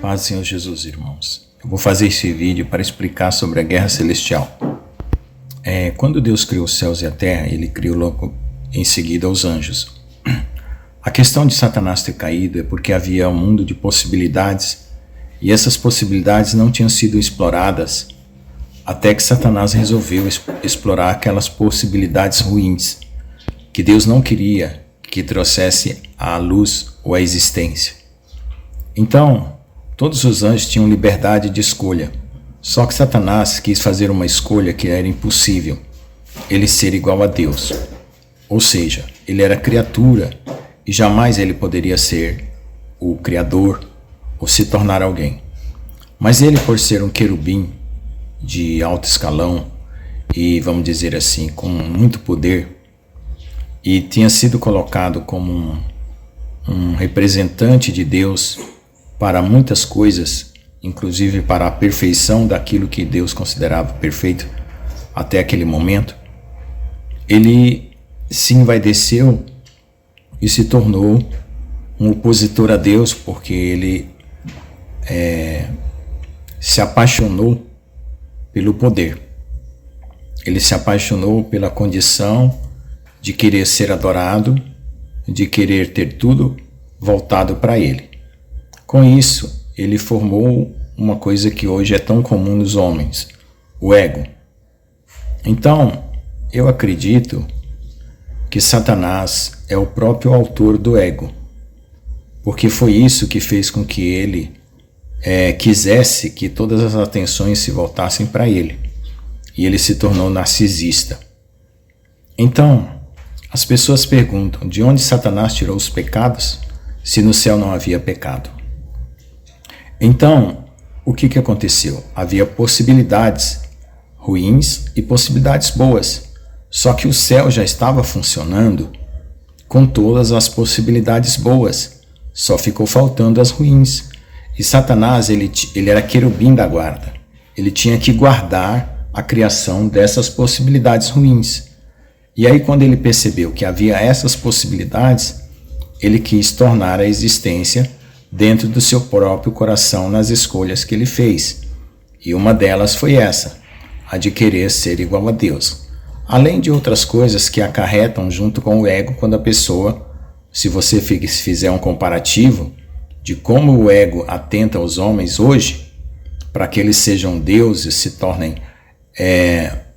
Paz do Senhor Jesus, irmãos. Eu vou fazer esse vídeo para explicar sobre a guerra celestial. Quando Deus criou os céus e a terra, Ele criou logo em seguida os anjos. A questão de Satanás ter caído é porque havia um mundo de possibilidades e essas possibilidades não tinham sido exploradas até que Satanás resolveu explorar aquelas possibilidades ruins que Deus não queria que trouxesse à luz ou à existência. Então, todos os anjos tinham liberdade de escolha, só que Satanás quis fazer uma escolha que era impossível, ele ser igual a Deus. Ou seja, ele era criatura e jamais ele poderia ser o Criador ou se tornar alguém. Mas ele, por ser um querubim de alto escalão e, vamos dizer assim, com muito poder, e tinha sido colocado como um representante de Deus para muitas coisas, inclusive para a perfeição daquilo que Deus considerava perfeito até aquele momento, ele se envaideceu e se tornou um opositor a Deus, porque ele se apaixonou pelo poder. Ele se apaixonou pela condição de querer ser adorado, de querer ter tudo voltado para ele. Com isso, ele formou uma coisa que hoje é tão comum nos homens, o ego. Então, eu acredito que Satanás é o próprio autor do ego, porque foi isso que fez com que ele quisesse que todas as atenções se voltassem para ele, e ele se tornou narcisista. Então, as pessoas perguntam de onde Satanás tirou os pecados, se no céu não havia pecado. Então, o que aconteceu? Havia possibilidades ruins e possibilidades boas, só que o céu já estava funcionando com todas as possibilidades boas, só ficou faltando as ruins. E Satanás, ele era querubim da guarda, ele tinha que guardar a criação dessas possibilidades ruins. E aí, quando ele percebeu que havia essas possibilidades, ele quis tornar a existência dentro do seu próprio coração nas escolhas que ele fez. E uma delas foi essa, a de querer ser igual a Deus. Além de outras coisas que acarretam junto com o ego quando a pessoa, se você fizer um comparativo de como o ego atenta aos homens hoje, para que eles sejam deuses, se tornem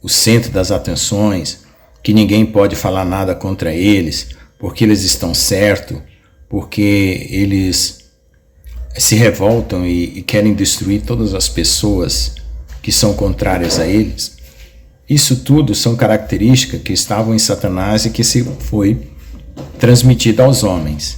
o centro das atenções, que ninguém pode falar nada contra eles, porque eles estão certos, porque eles se revoltam e querem destruir todas as pessoas que são contrárias a eles. Isso tudo são características que estavam em Satanás e que se foi transmitida aos homens.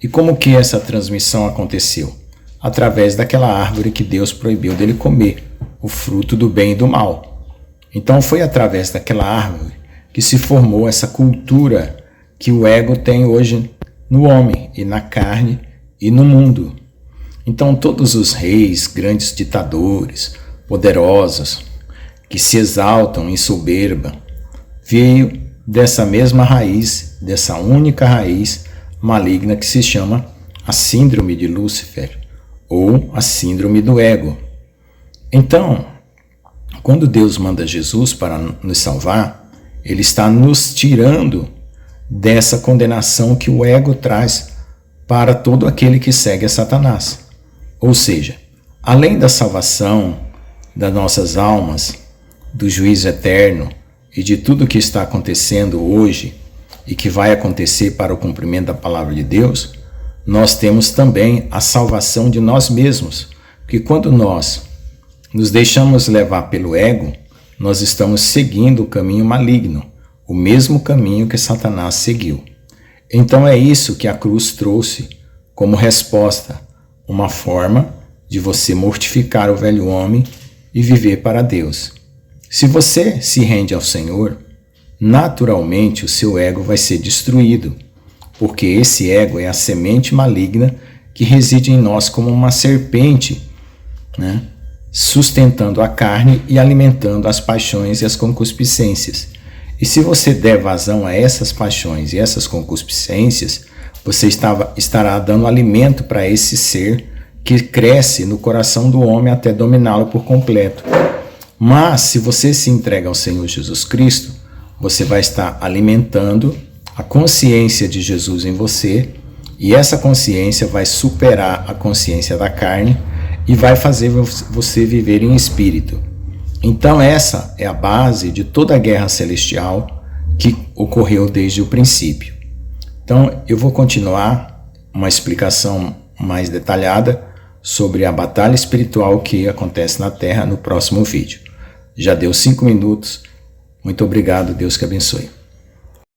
E como que essa transmissão aconteceu? Através daquela árvore que Deus proibiu dele comer, o fruto do bem e do mal. Então foi através daquela árvore que se formou essa cultura que o ego tem hoje no homem, e na carne, e no mundo. Então todos os reis, grandes ditadores, poderosos, que se exaltam em soberba, veio dessa mesma raiz, dessa única raiz maligna que se chama a síndrome de Lúcifer, ou a síndrome do ego. Então, quando Deus manda Jesus para nos salvar, Ele está nos tirando dessa condenação que o ego traz para todo aquele que segue a Satanás. Ou seja, além da salvação das nossas almas, do juízo eterno e de tudo que está acontecendo hoje e que vai acontecer para o cumprimento da palavra de Deus, nós temos também a salvação de nós mesmos, porque quando nós nos deixamos levar pelo ego, nós estamos seguindo o caminho maligno, o mesmo caminho que Satanás seguiu. Então é isso que a cruz trouxe como resposta, uma forma de você mortificar o velho homem e viver para Deus. Se você se rende ao Senhor, naturalmente o seu ego vai ser destruído, porque esse ego é a semente maligna que reside em nós como uma serpente, né? Sustentando a carne e alimentando as paixões e as concupiscências. E se você der vazão a essas paixões e essas concupiscências, você estará dando alimento para esse ser que cresce no coração do homem até dominá-lo por completo. Mas, se você se entrega ao Senhor Jesus Cristo, você vai estar alimentando a consciência de Jesus em você, e essa consciência vai superar a consciência da carne e vai fazer você viver em espírito. Então essa é a base de toda a guerra celestial que ocorreu desde o princípio. Então eu vou continuar uma explicação mais detalhada sobre a batalha espiritual que acontece na Terra no próximo vídeo. Já deu 5 minutos. Muito obrigado, Deus que abençoe.